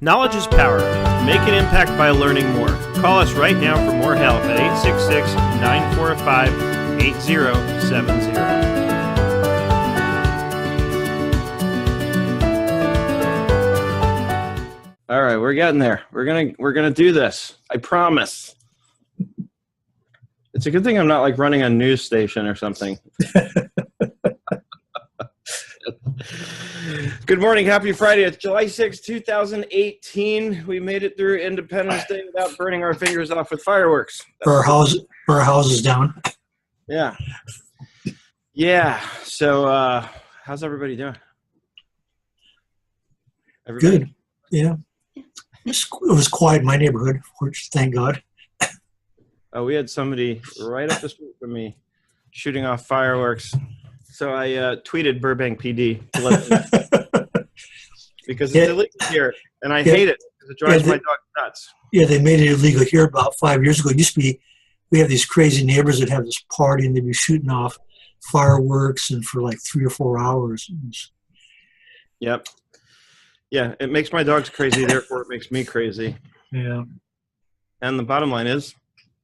Knowledge is power. Make an impact by learning more. Call us right now for more help at 866-945-8070. All right, we're getting there. We're gonna do this. I promise. It's a good thing I'm not like running a news station or something. Good morning. Happy Friday. It's July 6, 2018. We made it through Independence Day without burning our fingers off with fireworks. Our house is down. Yeah. Yeah. So how's everybody doing? Everybody? Good. Yeah. It was quiet in my neighborhood, which thank God. Oh, we had somebody right up the street from me shooting off fireworks. So I tweeted Burbank PD to let them know. Because it's illegal here, and I hate it because it drives my dog nuts. Yeah, they made it illegal here about 5 years ago. It used to be, we have these crazy neighbors that have this party, and they'd be shooting off fireworks and for like 3 or 4 hours. Yep. Yeah, it makes my dogs crazy, therefore it makes me crazy. Yeah. And the bottom line is,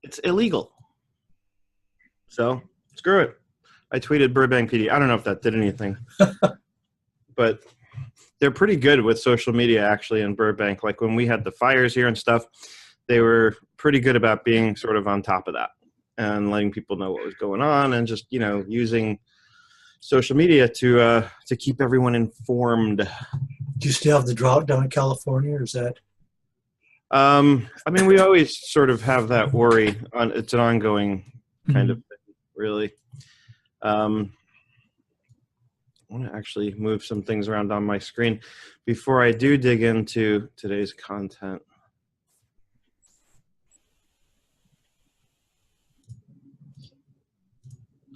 it's illegal. So, screw it. I tweeted Burbank PD. I don't know if that did anything. But they're pretty good with social media, actually, in Burbank. Like when we had the fires here and stuff, they were pretty good about being sort of on top of that and letting people know what was going on and just, you know, using social media to keep everyone informed. Do you still have the drought down in California, or is that? I mean, we always sort of have that worry. It's an ongoing kind of thing, really. I want to actually move some things around on my screen before I do dig into today's content.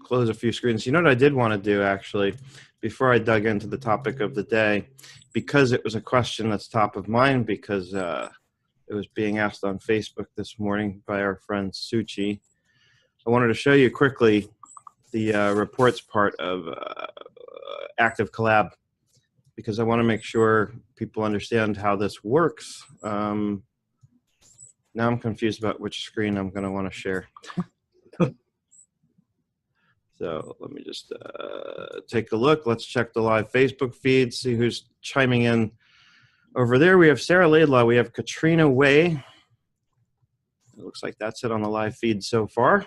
Close a few screens. You know what I did want to do, actually, before I dug into the topic of the day, because it was a question that's top of mind, because it was being asked on Facebook this morning by our friend Suchi. I wanted to show you quickly the reports part of Active Collab, because I want to make sure people understand how this works. Now I'm confused about which screen I'm going to want to share. So let me just take a look. Let's check the live Facebook feed, see who's chiming in. Over there, we have Sarah Laidlaw. We have Katrina Way. It looks like that's it on the live feed so far.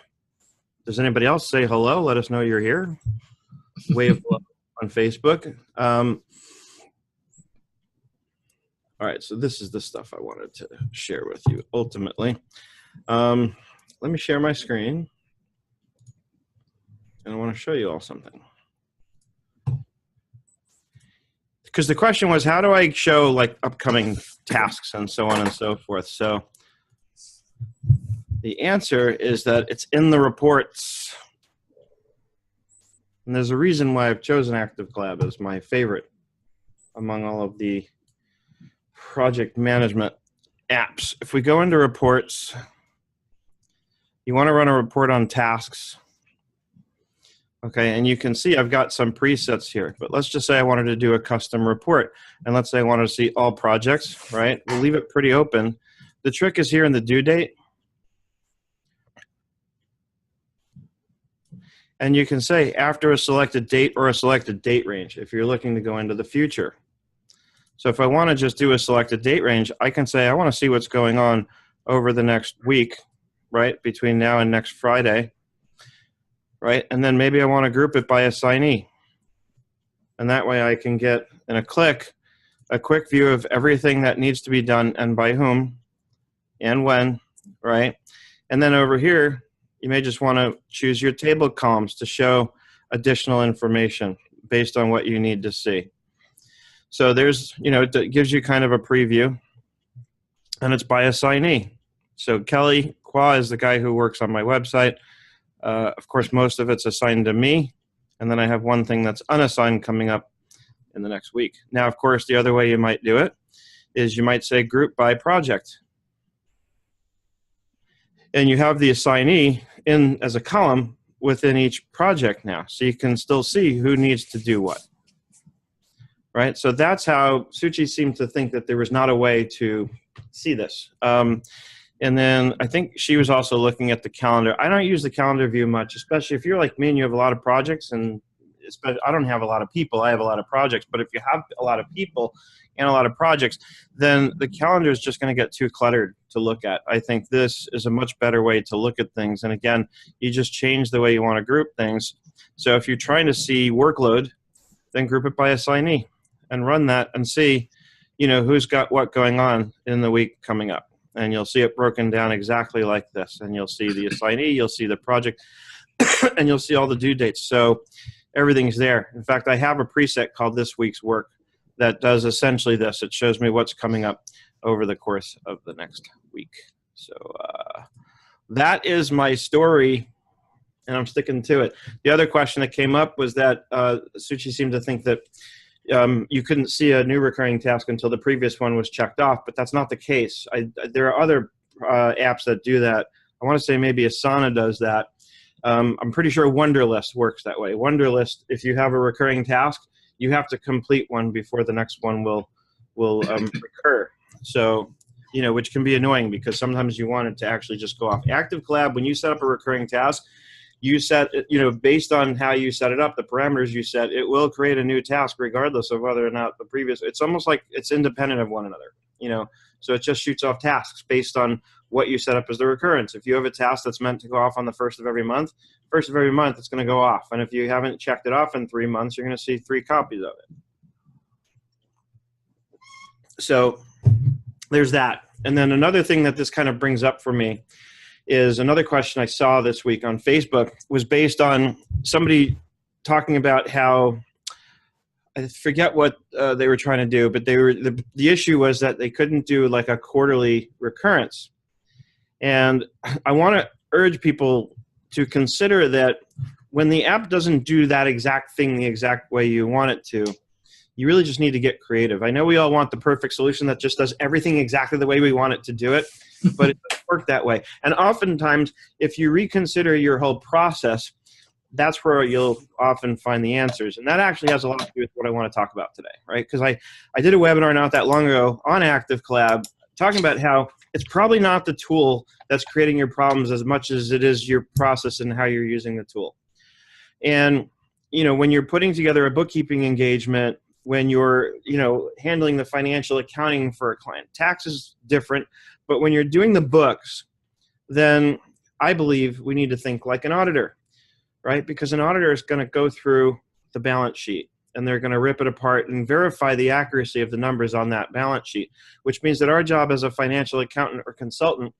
Does anybody else say hello? Let us know you're here. Wave on Facebook. All right, so this is the stuff I wanted to share with you ultimately. Let me share my screen. And I want to show you all something. Because the question was, how do I show like upcoming tasks and so on and so forth? So the answer is that it's in the reports. And there's a reason why I've chosen Active Collab as my favorite among all of the project management apps. If we go into reports, you want to run a report on tasks. Okay, and you can see I've got some presets here, but let's just say I wanted to do a custom report, and let's say I wanted to see all projects, right? We'll leave it pretty open. The trick is here in the due date. And you can say after a selected date or a selected date range if you're looking to go into the future. So if I want to just do a selected date range, I can say I want to see what's going on over the next week, right, between now and next Friday. Right, and then maybe I want to group it by assignee. And that way I can get, in a click, a quick view of everything that needs to be done and by whom and when, right? And then over here, you may just want to choose your table columns to show additional information based on what you need to see. So there's, you know, it gives you kind of a preview, and it's by assignee. So Kelly Qua is the guy who works on my website. Of course, most of it's assigned to me, and then I have one thing that's unassigned coming up in the next week. Now, of course, the other way you might do it is you might say group by project. And you have the assignee in as a column within each project now, so you can still see who needs to do what. right? So that's how Suchi seemed to think that there was not a way to see this. And then I think she was also looking at the calendar. I don't use the calendar view much, especially if you're like me and you have a lot of projects, and I don't have a lot of people. I have a lot of projects. But if you have a lot of people and a lot of projects, then the calendar is just going to get too cluttered to look at. I think this is a much better way to look at things. And again, you just change the way you want to group things. So if you're trying to see workload, then group it by assignee and run that and see, who's got what going on in the week coming up. And you'll see it broken down exactly like this. And you'll see the assignee, you'll see the project, and you'll see all the due dates. So everything's there. In fact, I have a preset called This Week's Work that does essentially this. It shows me what's coming up over the course of the next week. So that is my story, and I'm sticking to it. The other question that came up was that Suchi seemed to think that you couldn't see a new recurring task until the previous one was checked off, but that's not the case. There are other apps that do that. I want to say maybe Asana does that. I'm pretty sure Wunderlist works that way. Wunderlist, if you have a recurring task, you have to complete one before the next one will recur. So, which can be annoying because sometimes you want it to actually just go off. Active Collab, when you set up a recurring task, you set it, based on how you set it up, the parameters you set, it will create a new task regardless of whether or not the previous, it's almost like it's independent of one another, so it just shoots off tasks based on what you set up as the recurrence. If you have a task that's meant to go off on the first of every month, it's going to go off. And if you haven't checked it off in 3 months, you're going to see 3 copies of it. So there's that. And then another thing that this kind of brings up for me is another question I saw this week on Facebook was based on somebody talking about how, I forget what they were trying to do, but the issue was that they couldn't do like a quarterly recurrence. And I want to urge people to consider that when the app doesn't do that exact thing the exact way you want it to, you really just need to get creative. I know we all want the perfect solution that just does everything exactly the way we want it to do it, but it doesn't work that way. And oftentimes, if you reconsider your whole process, that's where you'll often find the answers. And that actually has a lot to do with what I want to talk about today, right? Because I did a webinar not that long ago on Active Collab talking about how it's probably not the tool that's creating your problems as much as it is your process and how you're using the tool. And, when you're putting together a bookkeeping engagement, when you're, handling the financial accounting for a client, tax is different. But when you're doing the books, then I believe we need to think like an auditor, right? Because an auditor is going to go through the balance sheet and they're going to rip it apart and verify the accuracy of the numbers on that balance sheet, which means that our job as a financial accountant or consultant,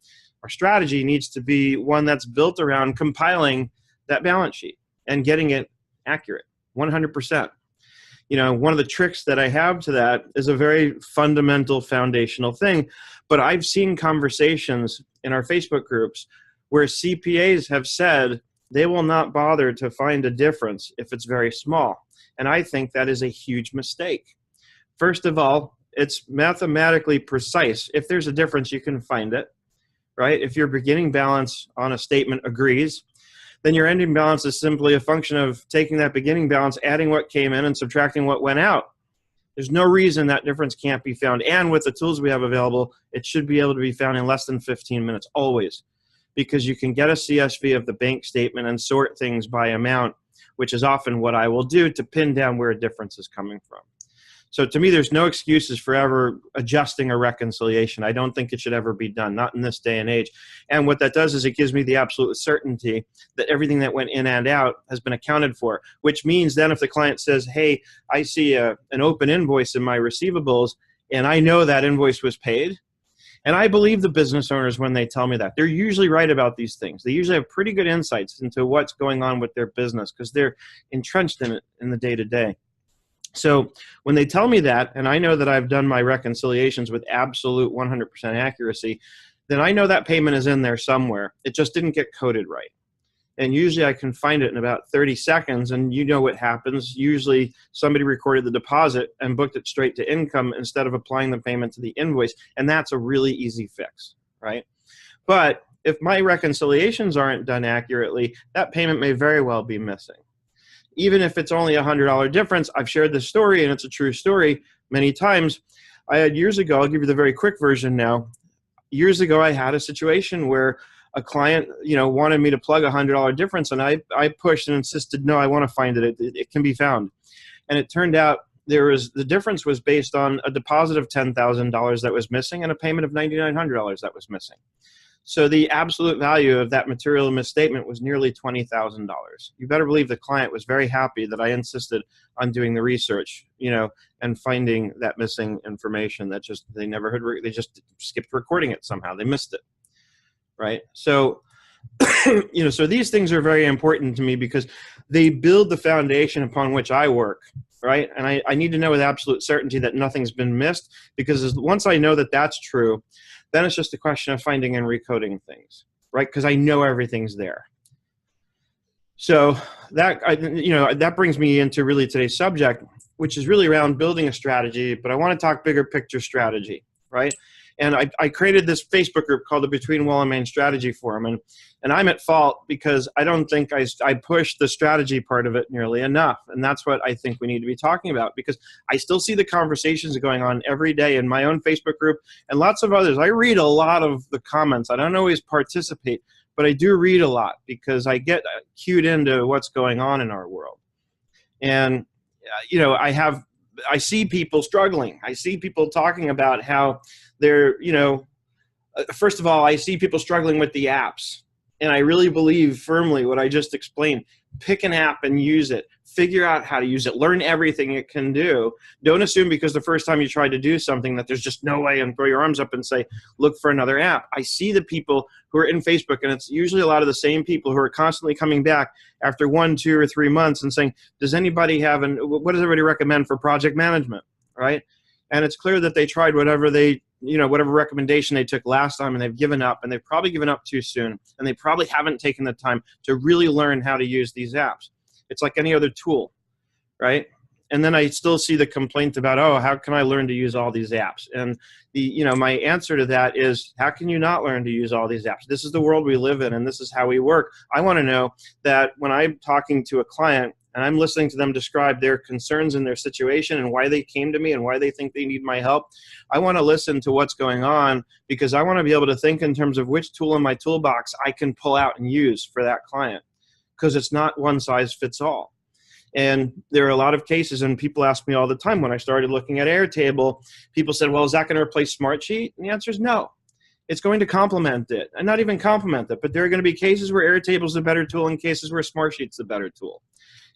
our strategy needs to be one that's built around compiling that balance sheet and getting it accurate, 100%. One of the tricks that I have to that is a very fundamental foundational thing, but I've seen conversations in our Facebook groups where CPAs have said they will not bother to find a difference if it's very small. And I think that is a huge mistake. First of all, it's mathematically precise. If there's a difference, you can find it, right? If your beginning balance on a statement agrees, then your ending balance is simply a function of taking that beginning balance, adding what came in, and subtracting what went out. There's no reason that difference can't be found. And with the tools we have available, it should be able to be found in less than 15 minutes, always. Because you can get a CSV of the bank statement and sort things by amount, which is often what I will do to pin down where a difference is coming from. So to me, there's no excuses for ever adjusting a reconciliation. I don't think it should ever be done, not in this day and age. And what that does is it gives me the absolute certainty that everything that went in and out has been accounted for, which means then if the client says, hey, I see an open invoice in my receivables, and I know that invoice was paid, and I believe the business owners when they tell me that. They're usually right about these things. They usually have pretty good insights into what's going on with their business because they're entrenched in it in the day-to-day. So when they tell me that, and I know that I've done my reconciliations with absolute 100% accuracy, then I know that payment is in there somewhere. It just didn't get coded right. And usually I can find it in about 30 seconds, and you know what happens. Usually somebody recorded the deposit and booked it straight to income instead of applying the payment to the invoice, and that's a really easy fix, right? But if my reconciliations aren't done accurately, that payment may very well be missing. even if it's only $100 difference. I've shared this story, and it's a true story many times. I had years ago, I'll give you the very quick version now. Years ago, I had a situation where a client, wanted me to plug $100 difference, and I pushed and insisted, no, I want to find it. It can be found. And it turned out the difference was based on a deposit of $10,000 that was missing and a payment of $9,900 that was missing. So the absolute value of that material misstatement was nearly $20,000. You better believe the client was very happy that I insisted on doing the research, and finding that missing information that they never heard. They just skipped recording it somehow. They missed it, right? So, so these things are very important to me because they build the foundation upon which I work, right? And I need to know with absolute certainty that nothing's been missed, because once I know that that's true, then it's just a question of finding and recoding things, right? Because I know everything's there. So that brings me into really today's subject, which is really around building a strategy, but I want to talk bigger picture strategy, right? And I created this Facebook group called the Between Wall and Main Strategy Forum. And I'm at fault because I don't think I pushed the strategy part of it nearly enough. And that's what I think we need to be talking about, because I still see the conversations going on every day in my own Facebook group and lots of others. I read a lot of the comments. I don't always participate, but I do read a lot because I get cued into what's going on in our world. And, I see people struggling. I see people talking about how they're, first of all, I see people struggling with the apps. And I really believe firmly what I just explained. Pick an app and use it. Figure out how to use it. Learn everything it can do. Don't assume because the first time you try to do something that there's just no way, and throw your arms up and say, look for another app. I see the people who are in Facebook, and it's usually a lot of the same people who are constantly coming back after 1, 2, or 3 months and saying, does anybody have, what does everybody recommend for project management, right? And it's clear that they tried whatever recommendation they took last time, and they've given up, and they've probably given up too soon, and they probably haven't taken the time to really learn how to use these apps. It's like any other tool, right? And then I still see the complaint about, oh, how can I learn to use all these apps? And my answer to that is, how can you not learn to use all these apps? This is the world we live in, and this is how we work. I want to know that when I'm talking to a client and I'm listening to them describe their concerns and their situation and why they came to me and why they think they need my help, I want to listen to what's going on, because I want to be able to think in terms of which tool in my toolbox I can pull out and use for that client, because it's not one size fits all. And there are a lot of cases, and people ask me all the time, when I started looking at Airtable, people said, well, is that going to replace Smartsheet? And the answer is no. It's going to complement it, and not even complement it, but there are going to be cases where Airtable is a better tool and cases where Smartsheet's a better tool.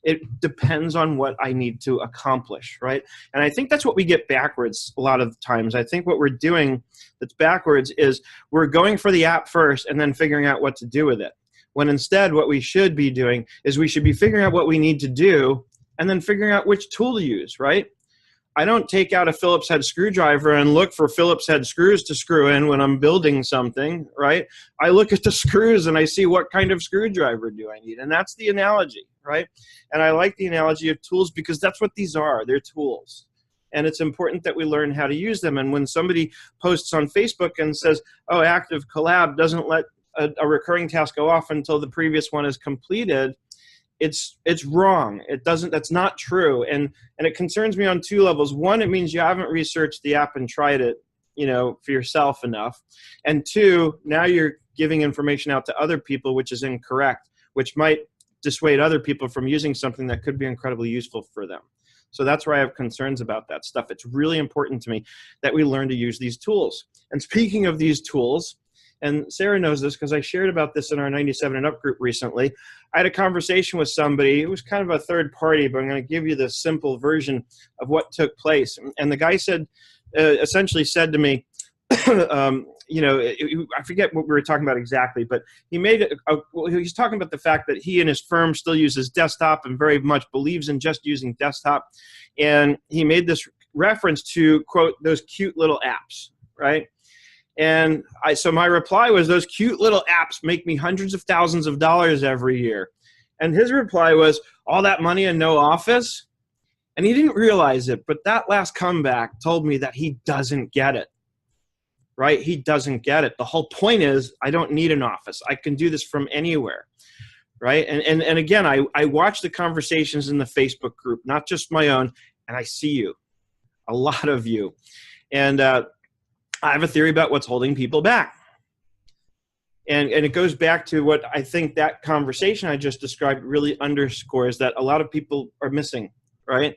It depends on what I need to accomplish, right? And I think that's what we get backwards a lot of times. I think what we're doing that's backwards is we're going for the app first and then figuring out what to do with it. When instead what we should be doing is we should be figuring out what we need to do and then figuring out which tool to use, right? I don't take out a Phillips head screwdriver and look for Phillips head screws to screw in when I'm building something, right? I look at the screws and I see what kind of screwdriver do I need. And that's the analogy, right? And I like the analogy of tools because that's what these are. They're tools. And it's important that we learn how to use them. And when somebody posts on Facebook and says, oh, Active Collab doesn't let a recurring task go off until the previous one is completed, it's wrong. That's not true. And it concerns me on two levels. One, it means you haven't researched the app and tried it, for yourself enough. And two, now you're giving information out to other people, which is incorrect, which might dissuade other people from using something that could be incredibly useful for them. So that's where I have concerns about that stuff. It's really important to me that we learn to use these tools. And speaking of these tools, and Sarah knows this because I shared about this in our 97 and Up group recently. I had a conversation with somebody. It was kind of a third party, but I'm going to give you the simple version of what took place. And the guy said, essentially said to me, I forget what we were talking about exactly, but he made he's talking about the fact that he and his firm still uses desktop and very much believes in just using desktop. And he made this reference to, quote, those cute little apps, right? And so my reply was, those cute little apps make me hundreds of thousands of dollars every year. And his reply was, all that money and no office? And he didn't realize it, but that last comeback told me that he doesn't get it, right? He doesn't get it. The whole point is, I don't need an office. I can do this from anywhere. right? And again, I watch the conversations in the Facebook group, not just my own, and I see you, a lot of you. And I have a theory about what's holding people back. And it goes back to what I think that conversation I just described really underscores, that a lot of people are missing, right?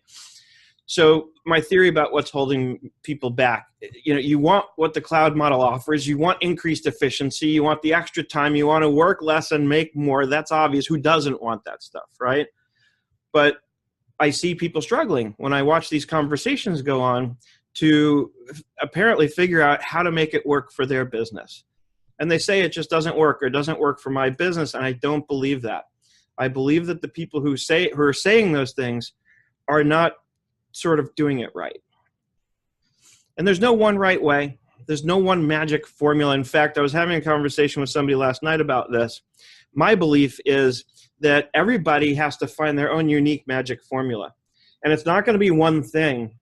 So my theory about what's holding people back, you want what the cloud model offers. You want increased efficiency. You want the extra time. You want to work less and make more. That's obvious. Who doesn't want that stuff, right? But I see people struggling when I watch these conversations go on to apparently figure out how to make it work for their business. And they say it just doesn't work, or it doesn't work for my business. And I don't believe that. I believe that the people who are saying those things are not sort of doing it right. And there's no one right way. There's no one magic formula. In fact, I was having a conversation with somebody last night about this. My belief is that everybody has to find their own unique magic formula. And it's not going to be one thing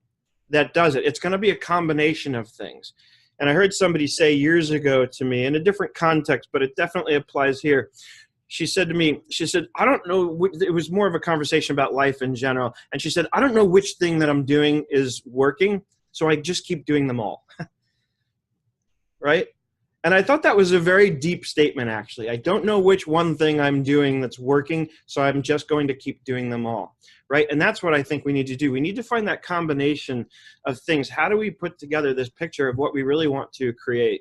that does it. It's going to be a combination of things. And I heard somebody say years ago to me, in a different context, but it definitely applies here. She said to me, I don't know, it was more of a conversation about life in general. And she said, I don't know which thing that I'm doing is working, so I just keep doing them all. Right? And I thought that was a very deep statement, actually. I don't know which one thing I'm doing that's working, so I'm just going to keep doing them all. Right? And that's what I think we need to do. We need to find that combination of things. How do we put together this picture of what we really want to create?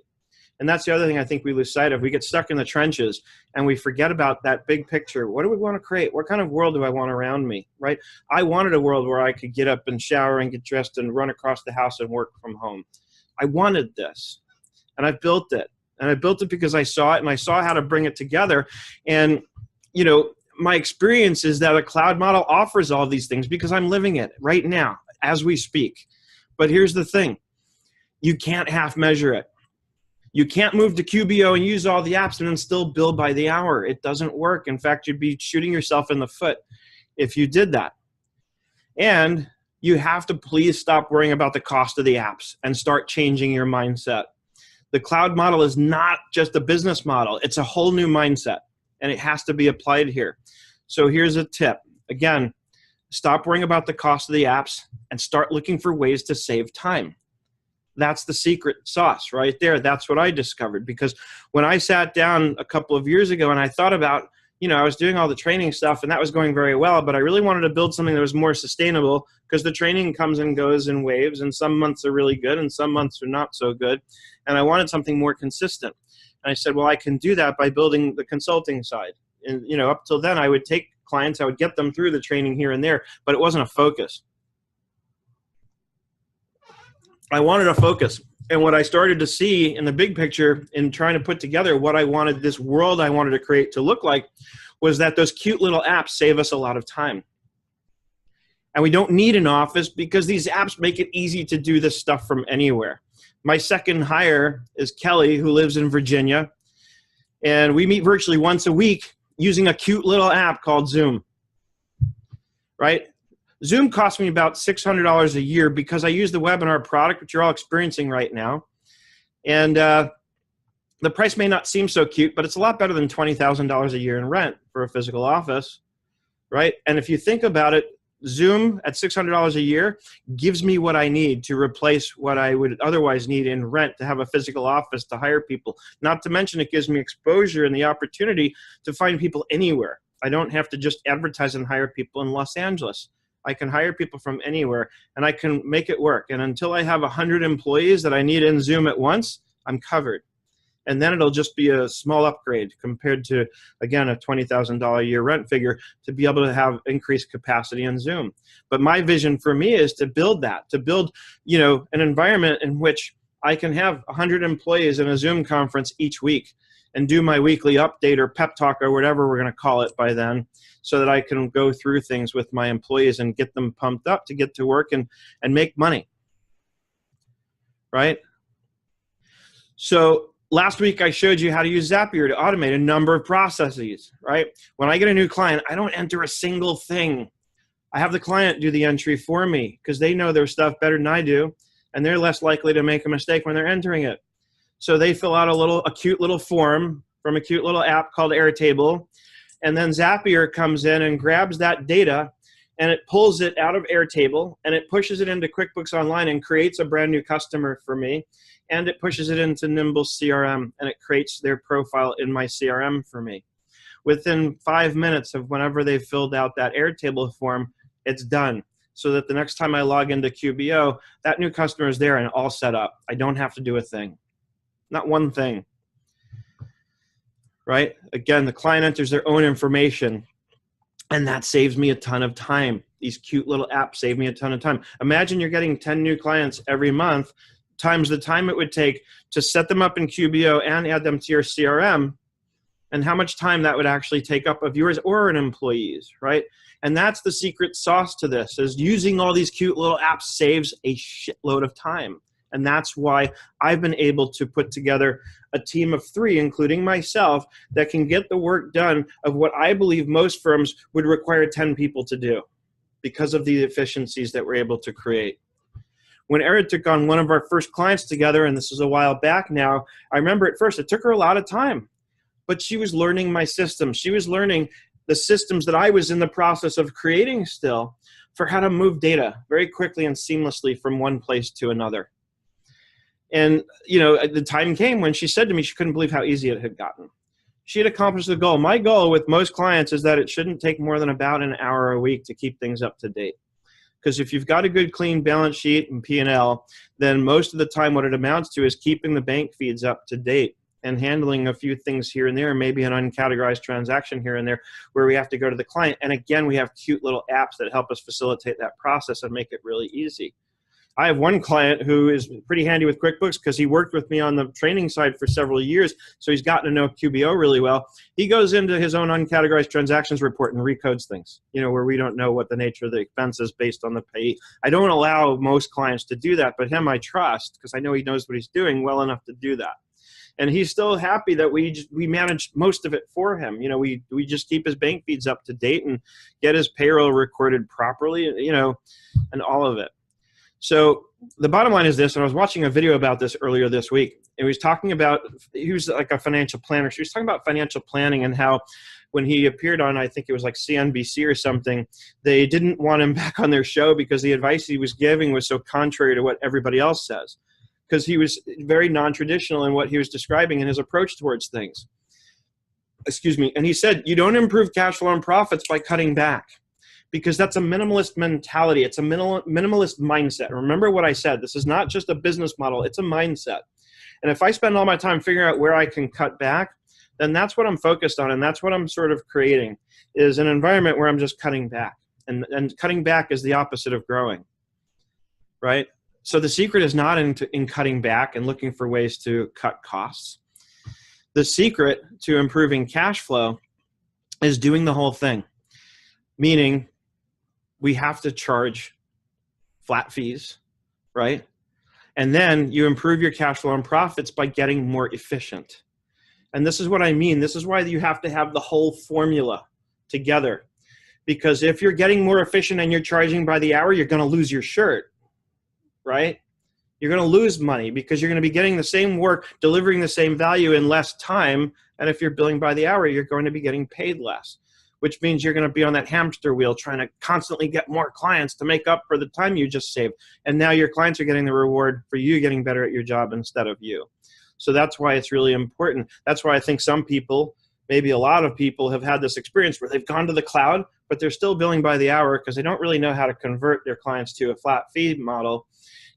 And that's the other thing I think we lose sight of. We get stuck in the trenches and we forget about that big picture. What do we want to create? What kind of world do I want around me, right? I wanted a world where I could get up and shower and get dressed and run across the house and work from home. I wanted this, and I built it. And I built it because I saw it, and I saw how to bring it together. And, my experience is that a cloud model offers all these things because I'm living it right now as we speak. But here's the thing. You can't half measure it. You can't move to QBO and use all the apps and then still bill by the hour. It doesn't work. In fact, you'd be shooting yourself in the foot if you did that. And you have to please stop worrying about the cost of the apps and start changing your mindset. The cloud model is not just a business model. It's a whole new mindset, and it has to be applied here. So here's a tip. Again, stop worrying about the cost of the apps and start looking for ways to save time. That's the secret sauce right there. That's what I discovered, because when I sat down a couple of years ago and I thought about, I was doing all the training stuff and that was going very well, but I really wanted to build something that was more sustainable, because the training comes and goes in waves, and some months are really good and some months are not so good. And I wanted something more consistent. And I said, well, I can do that by building the consulting side. And, up till then I would take clients, I would get them through the training here and there, but it wasn't a focus. I wanted a focus. And what I started to see in the big picture in trying to put together what I wanted, this world I wanted to create to look like, was that those cute little apps save us a lot of time. And we don't need an office because these apps make it easy to do this stuff from anywhere. My second hire is Kelly, who lives in Virginia. And we meet virtually once a week using a cute little app called Zoom. Right? Zoom costs me about $600 a year because I use the webinar product, which you're all experiencing right now. And the price may not seem so cute, but it's a lot better than $20,000 a year in rent for a physical office, right? And if you think about it, Zoom at $600 a year gives me what I need to replace what I would otherwise need in rent to have a physical office to hire people. Not to mention it gives me exposure and the opportunity to find people anywhere. I don't have to just advertise and hire people in Los Angeles. I can hire people from anywhere, and I can make it work. And until I have 100 employees that I need in Zoom at once, I'm covered. And then it'll just be a small upgrade compared to, again, a $20,000 a year rent figure to be able to have increased capacity in Zoom. But my vision for me is to build that, to build, an environment in which I can have 100 employees in a Zoom conference each week and do my weekly update or pep talk or whatever we're going to call it by then, so that I can go through things with my employees and get them pumped up to get to work and make money, right? So last week I showed you how to use Zapier to automate a number of processes, right? When I get a new client, I don't enter a single thing. I have the client do the entry for me because they know their stuff better than I do, and they're less likely to make a mistake when they're entering it. So they fill out a cute little form from a cute little app called Airtable, And then Zapier comes in and grabs that data and it pulls it out of Airtable and it pushes it into QuickBooks Online and creates a brand new customer for me. And it pushes it into Nimble CRM and it creates their profile in my CRM for me. Within 5 minutes of whenever they've filled out that Airtable form, it's done. So that the next time I log into QBO, that new customer is there and all set up. I don't have to do a thing. Not one thing. Right? Again, the client enters their own information, and that saves me a ton of time. These cute little apps save me a ton of time. Imagine you're getting 10 new clients every month times the time it would take to set them up in QBO and add them to your CRM, and how much time that would actually take up of yours or an employee's, right? And that's the secret sauce to this, is using all these cute little apps saves a shitload of time. And that's why I've been able to put together a team of 3, including myself, that can get the work done of what I believe most firms would require 10 people to do because of the efficiencies that we're able to create. When Erin took on one of our first clients together, and this is a while back now, I remember at first it took her a lot of time, but she was learning my systems. She was learning the systems that I was in the process of creating still for how to move data very quickly and seamlessly from one place to another. And, you know, the time came when she said to me she couldn't believe how easy it had gotten. She had accomplished the goal. My goal with most clients is that it shouldn't take more than about an hour a week to keep things up to date. Because if you've got a good clean balance sheet and P&L, then most of the time what it amounts to is keeping the bank feeds up to date and handling a few things here and there, maybe an uncategorized transaction here and there where we have to go to the client. And again, we have cute little apps that help us facilitate that process and make it really easy. I have one client who is pretty handy with QuickBooks because he worked with me on the training side for several years, so he's gotten to know QBO really well. He goes into his own uncategorized transactions report and recodes things, you know, where we don't know what the nature of the expense is based on the pay. I don't allow most clients to do that, but him I trust because I know he knows what he's doing well enough to do that. And he's still happy that we manage most of it for him. You know, we just keep his bank feeds up to date and get his payroll recorded properly, you know, and all of it. So the bottom line is this, and I was watching a video about this earlier this week, and he was talking about, he was like a financial planner. She was talking about financial planning and how when he appeared on, I think it was like CNBC or something, they didn't want him back on their show because the advice he was giving was so contrary to what everybody else says. Because he was very non-traditional in what he was describing in his approach towards things. Excuse me. And he said, you don't improve cash flow and profits by cutting back. Because that's a minimalist mentality. It's a minimalist mindset. Remember what I said. This is not just a business model. It's a mindset. And if I spend all my time figuring out where I can cut back, then that's what I'm focused on. And that's what I'm sort of creating, is an environment where I'm just cutting back. And cutting back is the opposite of growing, right? So the secret is not in cutting back and looking for ways to cut costs. The secret to improving cash flow is doing the whole thing, meaning we have to charge flat fees, right? And then you improve your cash flow and profits by getting more efficient. And this is what I mean. This is why you have to have the whole formula together. Because if you're getting more efficient and you're charging by the hour, you're going to lose your shirt, right? You're going to lose money because you're going to be getting the same work, delivering the same value in less time. And if you're billing by the hour, you're going to be getting paid less, which means you're going to be on that hamster wheel trying to constantly get more clients to make up for the time you just saved. And now your clients are getting the reward for you getting better at your job instead of you. So that's why it's really important. That's why I think some people, maybe a lot of people, have had this experience where they've gone to the cloud, but they're still billing by the hour because they don't really know how to convert their clients to a flat fee model.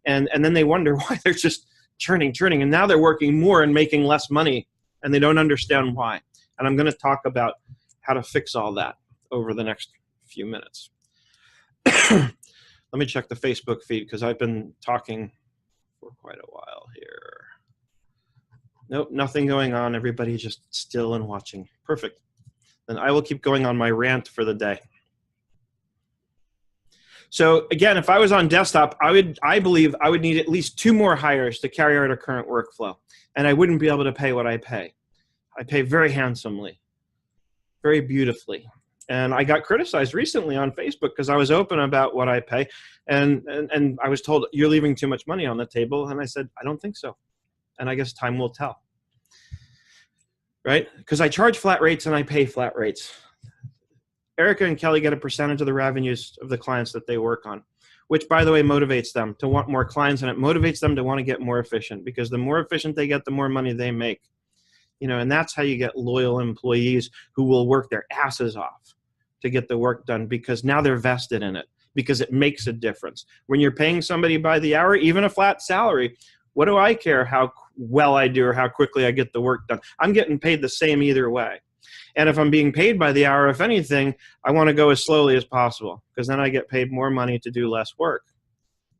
And then they wonder why they're just churning. And now they're working more and making less money, and they don't understand why. And I'm going to talk about how to fix all that over the next few minutes. Let me check the Facebook feed because I've been talking for quite a while here. Nope, nothing going on. Everybody just still and watching. Perfect. Then I will keep going on my rant for the day. So again, if I was on desktop, I believe I would need at least 2 more hires to carry out our current workflow. And I wouldn't be able to pay what I pay. I pay very handsomely, very beautifully. And I got criticized recently on Facebook because I was open about what I pay. And I was told, you're leaving too much money on the table. And I said, I don't think so. And I guess time will tell. Right? Because I charge flat rates and I pay flat rates. Erica and Kelly get a percentage of the revenues of the clients that they work on, which, by the way, motivates them to want more clients, and it motivates them to want to get more efficient, because the more efficient they get, the more money they make. And that's how you get loyal employees who will work their asses off to get the work done, because now they're vested in it, because it makes a difference. When you're paying somebody by the hour, even a flat salary, what do I care how well I do or how quickly I get the work done? I'm getting paid the same either way. And if I'm being paid by the hour, if anything, I want to go as slowly as possible, because then I get paid more money to do less work,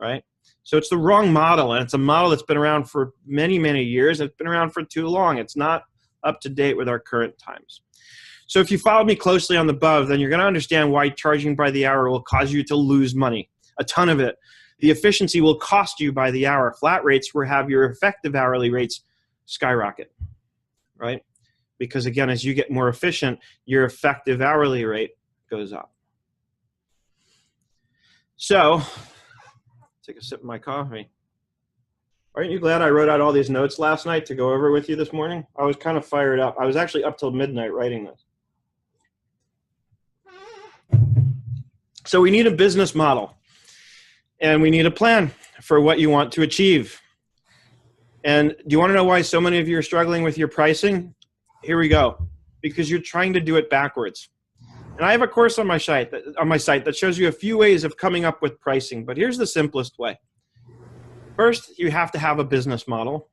right? So it's the wrong model, and it's a model that's been around for many, many years. It's been around for too long. It's not up to date with our current times. So if you follow me closely on the above, then you're going to understand why charging by the hour will cause you to lose money, a ton of it. The efficiency will cost you by the hour. Flat rates will have your effective hourly rates skyrocket, right? Because again, as you get more efficient, your effective hourly rate goes up. So, take a sip of my coffee. Aren't you glad I wrote out all these notes last night to go over with you this morning? I was kind of fired up. I was actually up till midnight writing this. So we need a business model, and we need a plan for what you want to achieve. And do you want to know why so many of you are struggling with your pricing? Here we go. Because you're trying to do it backwards. And I have a course on my site that shows you a few ways of coming up with pricing, but here's the simplest way. First, you have to have a business model.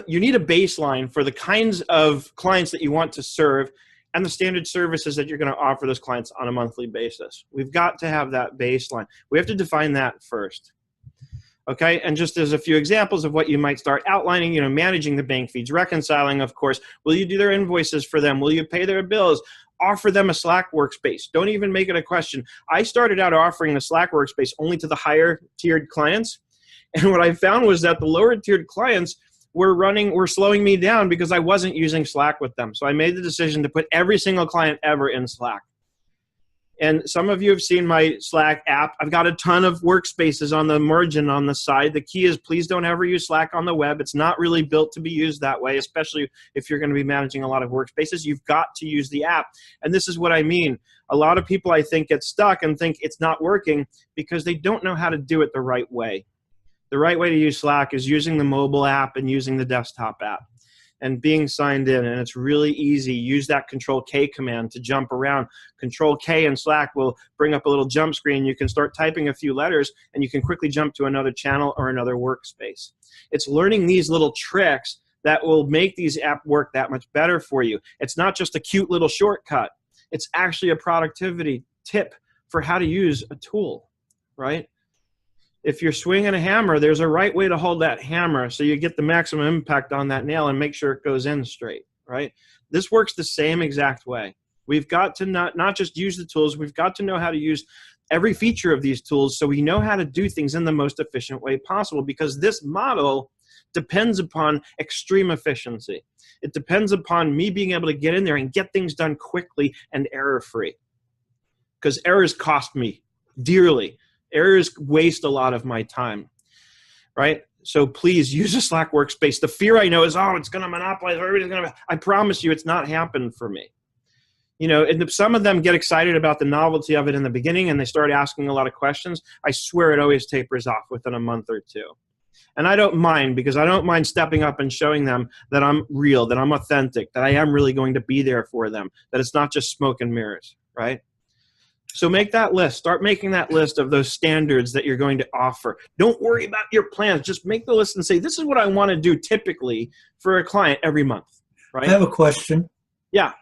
You need a baseline for the kinds of clients that you want to serve and the standard services that you're going to offer those clients on a monthly basis. We've got to have that baseline. We have to define that first. Okay, and just as a few examples of what you might start outlining, managing the bank feeds, reconciling, of course. Will you do their invoices for them? Will you pay their bills? Offer them a Slack workspace. Don't even make it a question. I started out offering the Slack workspace only to the higher tiered clients. And what I found was that the lower tiered clients were slowing me down because I wasn't using Slack with them. So I made the decision to put every single client ever in Slack. And some of you have seen my Slack app. I've got a ton of workspaces on the margin on the side. The key is please don't ever use Slack on the web. It's not really built to be used that way, especially if you're going to be managing a lot of workspaces. You've got to use the app. And this is what I mean. A lot of people, I think, get stuck and think it's not working because they don't know how to do it the right way. The right way to use Slack is using the mobile app and using the desktop app and being signed in. And it's really easy. Use that Control-K command to jump around. Control-K in Slack will bring up a little jump screen. You can start typing a few letters, and you can quickly jump to another channel or another workspace. It's learning these little tricks that will make these apps work that much better for you. It's not just a cute little shortcut. It's actually a productivity tip for how to use a tool, right? If you're swinging a hammer, there's a right way to hold that hammer so you get the maximum impact on that nail and make sure it goes in straight, right? This works the same exact way. We've got to not just use the tools, we've got to know how to use every feature of these tools so we know how to do things in the most efficient way possible, because this model depends upon extreme efficiency. It depends upon me being able to get in there and get things done quickly and error-free, because errors cost me dearly. Errors waste a lot of my time, right? So please use a Slack workspace. The fear I know is, oh, it's going to monopolize. Everybody's going to. I promise you, it's not happened for me. And some of them get excited about the novelty of it in the beginning, and they start asking a lot of questions. I swear it always tapers off within a month or two. And I don't mind, because I don't mind stepping up and showing them that I'm real, that I'm authentic, that I am really going to be there for them, that it's not just smoke and mirrors, right? So make that list. Start making that list of those standards that you're going to offer. Don't worry about your plans. Just make the list and say, this is what I want to do typically for a client every month, right? I have a question. Yeah.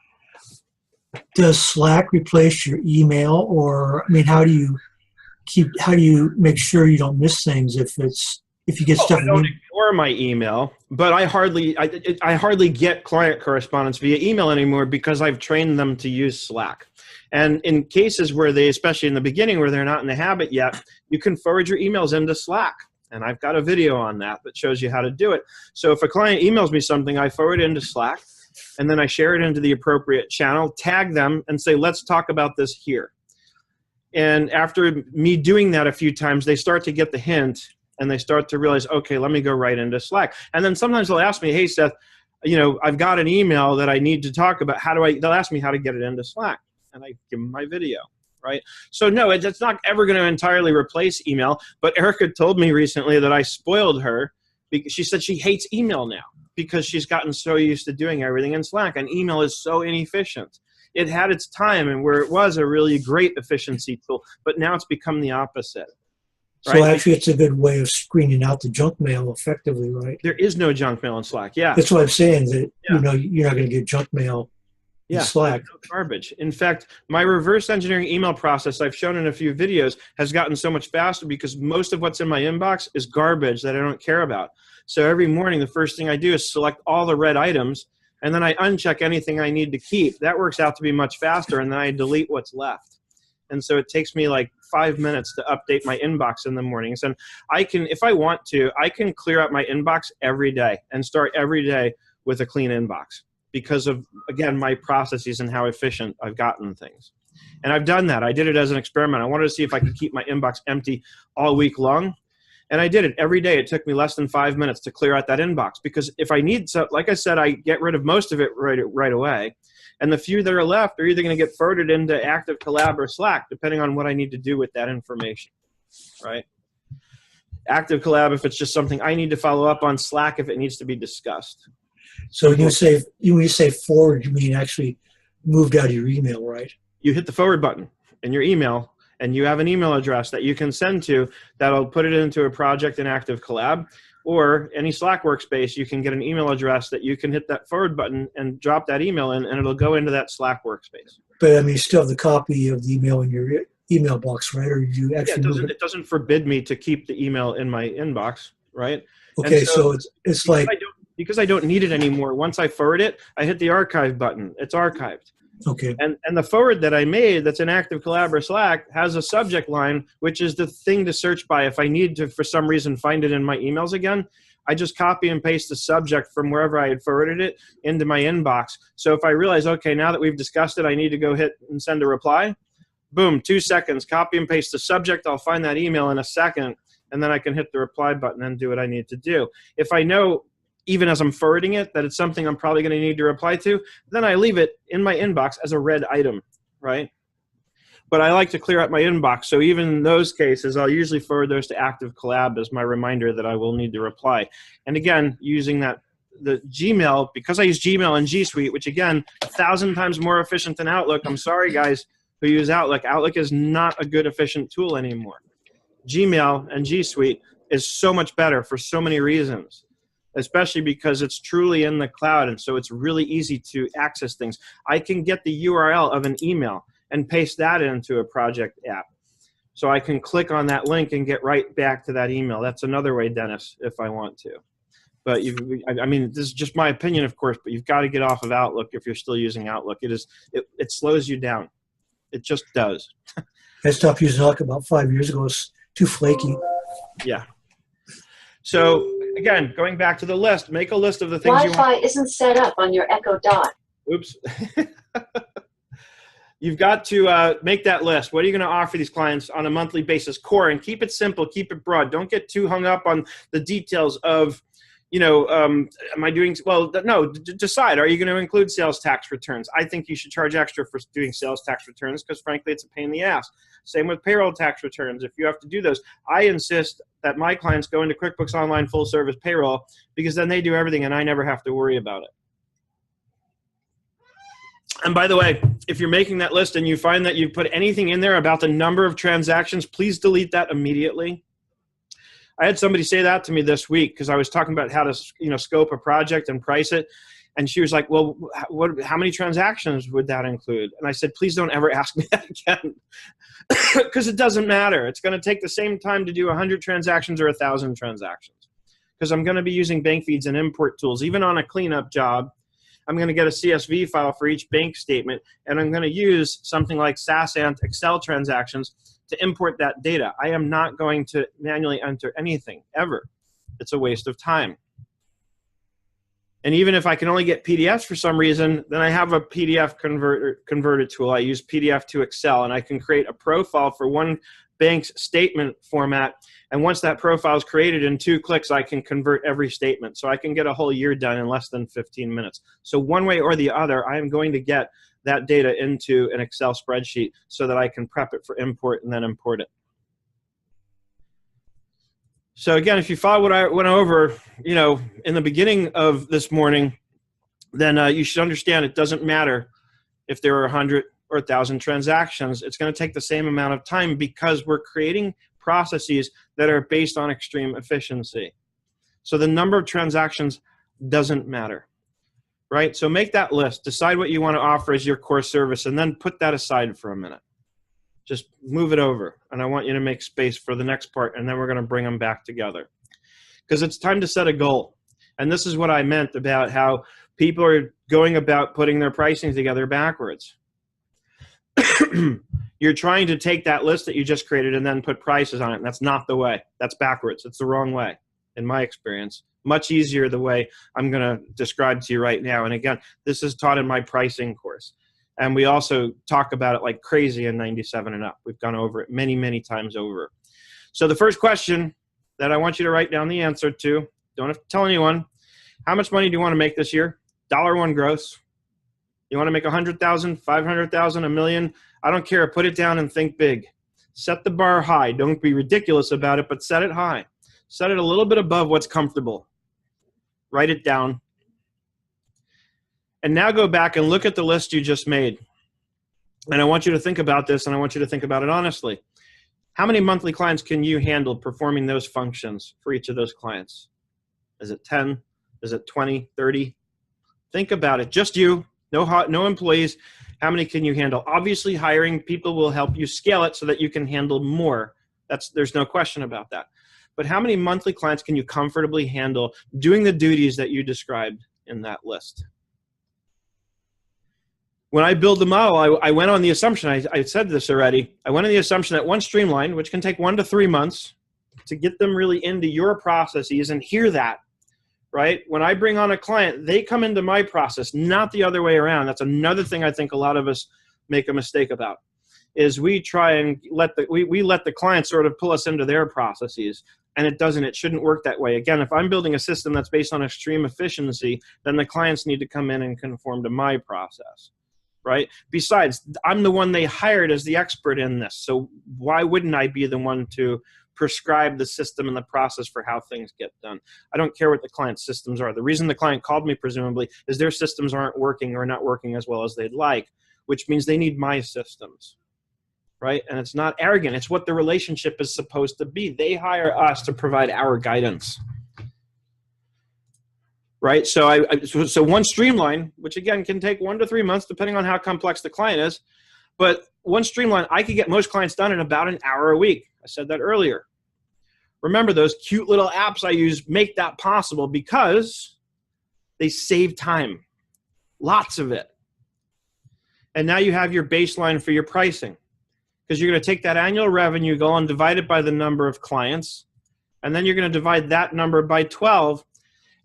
Does Slack replace your email, or how do you make sure you don't miss things if you get stuff? I don't ignore my email, but I hardly get client correspondence via email anymore because I've trained them to use Slack. And in cases where they, especially in the beginning where they're not in the habit yet, you can forward your emails into Slack. And I've got a video on that shows you how to do it. So if a client emails me something, I forward it into Slack, and then I share it into the appropriate channel, tag them, and say, let's talk about this here. And after me doing that a few times, they start to get the hint, and they start to realize, okay, let me go right into Slack. And then sometimes they'll ask me, hey, Seth, I've got an email that I need to talk about. They'll ask me how to get it into Slack. and I give them my video, right? So no, it's not ever going to entirely replace email, but Erica told me recently that I spoiled her because she said she hates email now because she's gotten so used to doing everything in Slack, and email is so inefficient. It had its time and where it was a really great efficiency tool, but now it's become the opposite. So right? actually, it's a good way of screening out the junk mail effectively, right? There is no junk mail in Slack. Yeah. That's what I'm saying, that, you know, you're not going to get junk mail in Slack. No garbage. In fact, my reverse engineering email process I've shown in a few videos has gotten so much faster because most of what's in my inbox is garbage that I don't care about. So every morning, the first thing I do is select all the red items, and then I uncheck anything I need to keep. That works out to be much faster, and then I delete what's left. And so it takes me like 5 minutes to update my inbox in the mornings. And I can, if I want to, I can clear out my inbox every day and start every day with a clean inbox because of, again, my processes and how efficient I've gotten things. And I've done that. I did it as an experiment. I wanted to see if I could keep my inbox empty all week long. And I did it every day. It took me less than 5 minutes to clear out that inbox because if I need to, like I said, I get rid of most of it right away. And the few that are left are either going to get forwarded into Active Collab or Slack, depending on what I need to do with that information, right? Active Collab if it's just something I need to follow up on, Slack if it needs to be discussed. So when you say forward, you mean actually moved out of your email, right? You hit the forward button in your email, and you have an email address that you can send to that'll put it into a project in Active Collab. Or any Slack workspace, you can get an email address that you can hit that forward button and drop that email in, and it'll go into that Slack workspace. But I mean, you still have the copy of the email in your email box, right? Or you actually it doesn't forbid me to keep the email in my inbox, right? Okay, so it's like because I don't need it anymore. Once I forward it, I hit the archive button. It's archived. Okay. And the forward that I made that's in Active Collab or Slack has a subject line, which is the thing to search by. If I need to, for some reason, find it in my emails again, I just copy and paste the subject from wherever I had forwarded it into my inbox. So if I realize, okay, now that we've discussed it, I need to go hit and send a reply, boom, 2 seconds, copy and paste the subject. I'll find that email in a second, and then I can hit the reply button and do what I need to do. If I know, even as I'm forwarding it, that it's something I'm probably going to need to reply to, then I leave it in my inbox as a red item, right? But I like to clear out my inbox, so even in those cases, I'll usually forward those to Active Collab as my reminder that I will need to reply. And again, using the Gmail, because I use Gmail and G Suite, which again, 1,000 times more efficient than Outlook. I'm sorry, guys, who use Outlook. Outlook is not a good, efficient tool anymore. Gmail and G Suite is so much better for so many reasons, especially because it's truly in the cloud, and so it's really easy to access things. I can get the URL of an email and paste that into a project app. So I can click on that link and get right back to that email. That's another way, Dennis, if I want to. But I mean, this is just my opinion, of course, but you've got to get off of Outlook if you're still using Outlook. It slows you down. It just does. I stopped using Outlook about 5 years ago. It's too flaky. Yeah. So again, going back to the list, make a list of the things Wi-Fi isn't set up on your Echo Dot. Oops. You've got to make that list. What are you going to offer these clients on a monthly basis? Core, and keep it simple, keep it broad. Don't get too hung up on the details of, am I doing, well, no, decide. Are you going to include sales tax returns? I think you should charge extra for doing sales tax returns because, frankly, it's a pain in the ass. Same with payroll tax returns. If you have to do those, I insist that my clients go into QuickBooks Online full service payroll because then they do everything and I never have to worry about it. And by the way, if you're making that list and you find that you put anything in there about the number of transactions, please delete that immediately. I had somebody say that to me this week because I was talking about how to, scope a project and price it. And she was like, well, how many transactions would that include? And I said, please don't ever ask me that again because it doesn't matter. It's going to take the same time to do 100 transactions or 1,000 transactions because I'm going to be using bank feeds and import tools. Even on a cleanup job, I'm going to get a CSV file for each bank statement, and I'm going to use something like SASANT Excel transactions to import that data. I am not going to manually enter anything, ever. It's a waste of time. And even if I can only get PDFs for some reason, then I have a PDF converter tool. I use PDF to Excel, and I can create a profile for one bank's statement format. And once that profile is created, in 2 clicks, I can convert every statement. So I can get a whole year done in less than 15 minutes. So one way or the other, I am going to get that data into an Excel spreadsheet so that I can prep it for import and then import it. So again, if you follow what I went over, in the beginning of this morning, then you should understand it doesn't matter if there are 100 or 1,000 transactions. It's going to take the same amount of time because we're creating processes that are based on extreme efficiency. So the number of transactions doesn't matter, right? So make that list, decide what you want to offer as your core service, and then put that aside for a minute. Just move it over, and I want you to make space for the next part, and then we're going to bring them back together. Because it's time to set a goal. And this is what I meant about how people are going about putting their pricing together backwards. You're trying to take that list that you just created and then put prices on it, and that's not the way. That's backwards. It's the wrong way, in my experience. Much easier the way I'm going to describe to you right now. And again, this is taught in my pricing course. And we also talk about it like crazy in 97 and up. We've gone over it many, many times over. So the first question that I want you to write down the answer to, don't have to tell anyone, how much money do you want to make this year? $1 gross. You want to make 100,000, 500,000, $1 million? I don't care. Put it down and think big. Set the bar high. Don't be ridiculous about it, but set it high. Set it a little bit above what's comfortable. Write it down. And now go back and look at the list you just made. And I want you to think about this, and I want you to think about it honestly. How many monthly clients can you handle performing those functions for each of those clients? Is it 10? Is it 20, 30? Think about it. Just you, no employees. How many can you handle? Obviously, hiring people will help you scale it so that you can handle more. There's no question about that. But how many monthly clients can you comfortably handle doing the duties that you described in that list? When I build the model, I went on the assumption, I said this already, I went on the assumption that one streamline, which can take 1 to 3 months to get them really into your processes and hear that, right? When I bring on a client, they come into my process, not the other way around. That's another thing I think a lot of us make a mistake about, is we try and let the client sort of pull us into their processes. And it doesn't. It shouldn't work that way. Again, if I'm building a system that's based on extreme efficiency, then the clients need to come in and conform to my process, right? Besides, I'm the one they hired as the expert in this. So why wouldn't I be the one to prescribe the system and the process for how things get done? I don't care what the client's systems are. The reason the client called me, presumably, is their systems aren't working or not working as well as they'd like, which means they need my systems. Right? And it's not arrogant. It's what the relationship is supposed to be. They hire us to provide our guidance. Right? So so one streamline, which again can take 1 to 3 months depending on how complex the client is, but one streamline, I could get most clients done in about an hour a week. I said that earlier. Remember, those cute little apps I use make that possible because they save time. Lots of it. And now you have your baseline for your pricing. Because you're going to take that annual revenue, go and divide it by the number of clients, and then you're going to divide that number by 12,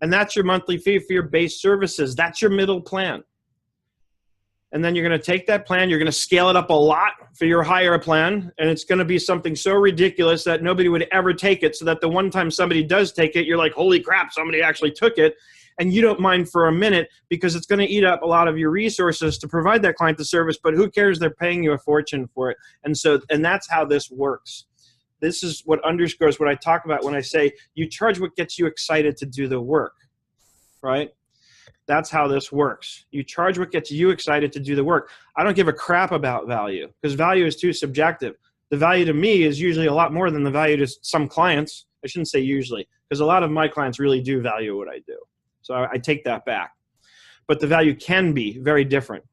and that's your monthly fee for your base services. That's your middle plan. And then you're going to take that plan, you're going to scale it up a lot for your higher plan, and it's going to be something so ridiculous that nobody would ever take it, so that the one time somebody does take it, you're like, holy crap, somebody actually took it. And you don't mind for a minute because it's going to eat up a lot of your resources to provide that client the service, but who cares? They're paying you a fortune for it. And that's how this works. This is what underscores what I talk about when I say you charge what gets you excited to do the work, right? That's how this works. You charge what gets you excited to do the work. I don't give a crap about value because value is too subjective. The value to me is usually a lot more than the value to some clients. I shouldn't say usually, because a lot of my clients really do value what I do. So I take that back. But the value can be very different.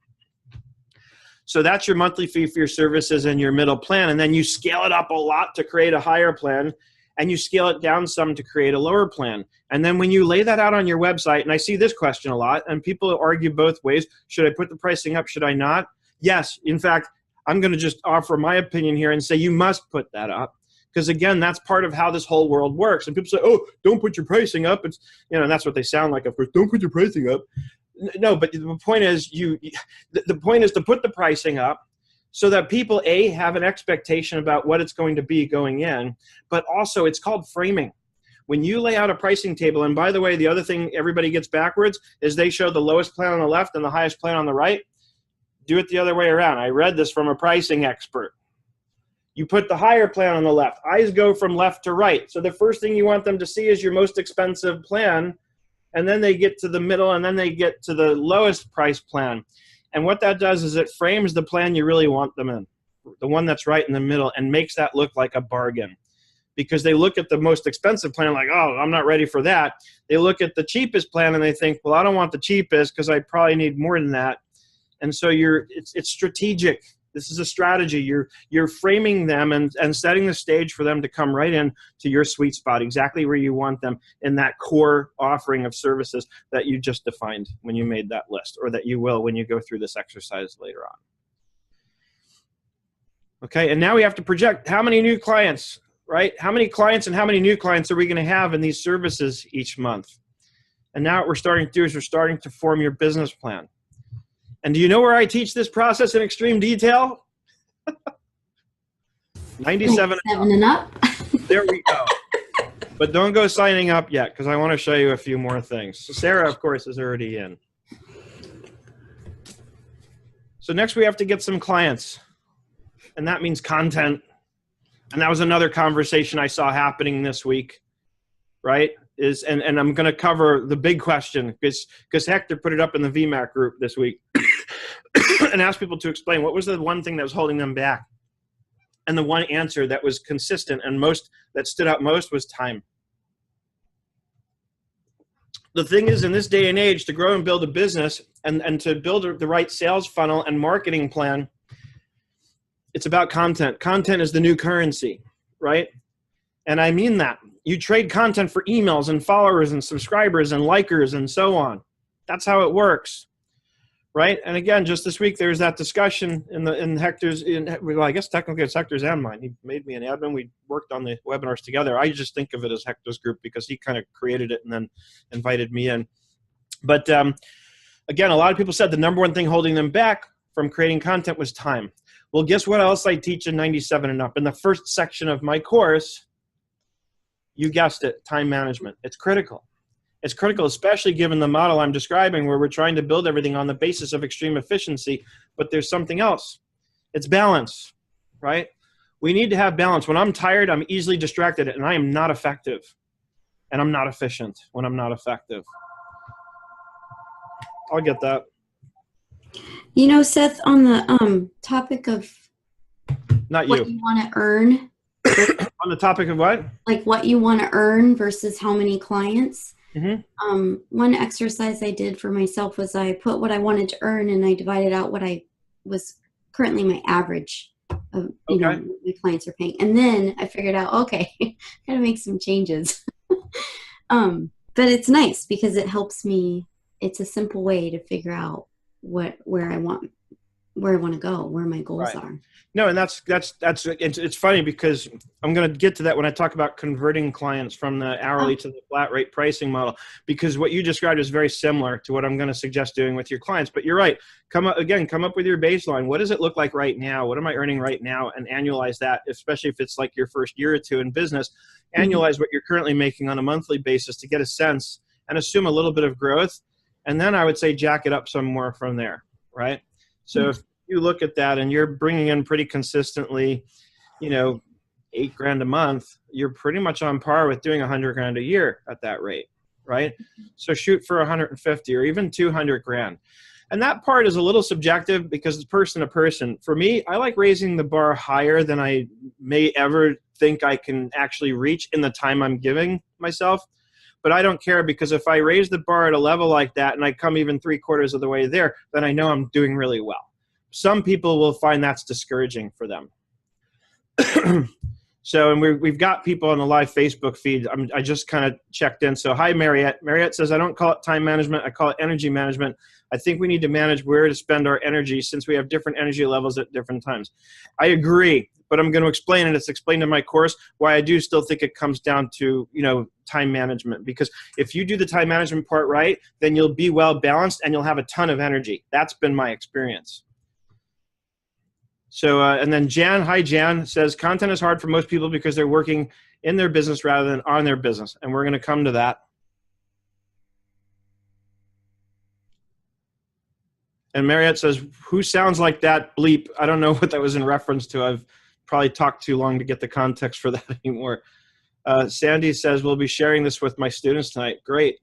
So that's your monthly fee for your services and your middle plan. And then you scale it up a lot to create a higher plan. And you scale it down some to create a lower plan. And then when you lay that out on your website, and I see this question a lot, and people argue both ways. Should I put the pricing up? Should I not? Yes. In fact, I'm going to just offer my opinion here and say you must put that up. Because again, that's part of how this whole world works. And people say, "Oh, don't put your pricing up." It's, and that's what they sound like. Of course, don't put your pricing up. No, but the point is, the point is to put the pricing up so that people have an expectation about what it's going to be going in. But also, it's called framing. When you lay out a pricing table, and by the way, the other thing everybody gets backwards is they show the lowest plan on the left and the highest plan on the right. do it the other way around. I read this from a pricing expert. You put the higher plan on the left. Eyes go from left to right. So the first thing you want them to see is your most expensive plan, and then they get to the middle, and then they get to the lowest price plan. And what that does is it frames the plan you really want them in, the one that's right in the middle, and makes that look like a bargain. Because they look at the most expensive plan like, oh, I'm not ready for that. They look at the cheapest plan and they think, well, I don't want the cheapest because I probably need more than that. And so it's strategic. This is a strategy. You're framing them and setting the stage for them to come right in to your sweet spot, exactly where you want them in that core offering of services that you just defined when you made that list, or that you will when you go through this exercise later on. Okay, and now we have to project how many new clients, right? How many clients and how many new clients are we going to have in these services each month? And now what we're starting to do is we're starting to form your business plan. And do you know where I teach this process in extreme detail? 97 and up. There we go. But don't go signing up yet, because I want to show you a few more things. So Sarah, of course, is already in. So next we have to get some clients. And that means content. And that was another conversation I saw happening this week, right? And I'm going to cover the big question because Hector put it up in the VMAC group this week and asked people to explain what was the one thing that was holding them back. And the one answer that was consistent and that stood out most was time. The thing is, in this day and age, to grow and build a business and to build the right sales funnel and marketing plan, it's about content. Content is the new currency, right? And I mean that. You trade content for emails and followers and subscribers and likers and so on. That's how it works, right? And again, just this week, there's that discussion in Hector's, well, I guess technically it's Hector's and mine. He made me an admin. We worked on the webinars together. I just think of it as Hector's group because he kind of created it and then invited me in. But again, a lot of people said the number one thing holding them back from creating content was time. Well, guess what else I teach in 97 and up? In the first section of my course, you guessed it, time management. It's critical. It's critical, especially given the model I'm describing where we're trying to build everything on the basis of extreme efficiency, but there's something else. It's balance, right? We need to have balance. When I'm tired, I'm easily distracted, and I am not effective. And I'm not efficient when I'm not effective. I'll get that. You know, Seth, on the topic of Not what you want to earn. On the topic of what? Like what you want to earn versus how many clients. Mm-hmm. One exercise I did for myself was I put what I wanted to earn and I divided out what I was currently my average of, you know, what my clients are paying. And then I figured out, okay, gotta make some changes. But it's nice because it helps me. It's a simple way to figure out where I want to go, where my goals are. No, and it's funny because I'm going to get to that when I talk about converting clients from the hourly to the flat rate pricing model, because what you described is very similar to what I'm going to suggest doing with your clients. But you're right. Come up with your baseline. What does it look like right now? What am I earning right now? And annualize that, especially if it's like your first year or two in business. Annualize what you're currently making on a monthly basis to get a sense and assume a little bit of growth. And then I would say jack it up some more from there, right? So if you look at that and you're bringing in pretty consistently, you know, $8,000 a month, you're pretty much on par with doing $100,000 a year at that rate, right? So shoot for 150 or even 200 grand. And that part is a little subjective because it's person to person. For me, I like raising the bar higher than I may ever think I can actually reach in the time I'm giving myself. But I don't care, because if I raise the bar at a level like that and I come even 3/4 of the way there, then I know I'm doing really well. Some people will find that's discouraging for them. So, and we've got people on the live Facebook feed. I just kind of checked in. So, hi, Mariette. Mariette says, I don't call it time management. I call it energy management. I think we need to manage where to spend our energy since we have different energy levels at different times. I agree, but I'm going to explain it. It's explained in my course why I do still think it comes down to, you know, time management. Because if you do the time management part right, then you'll be well balanced and you'll have a ton of energy. That's been my experience. So, and then Jan, hi Jan, says content is hard for most people because they're working in their business rather than on their business. And we're going to come to that. And Marriott says, who sounds like that bleep? I don't know what that was in reference to. I've probably talked too long to get the context for that anymore. Sandy says, we'll be sharing this with my students tonight. Great.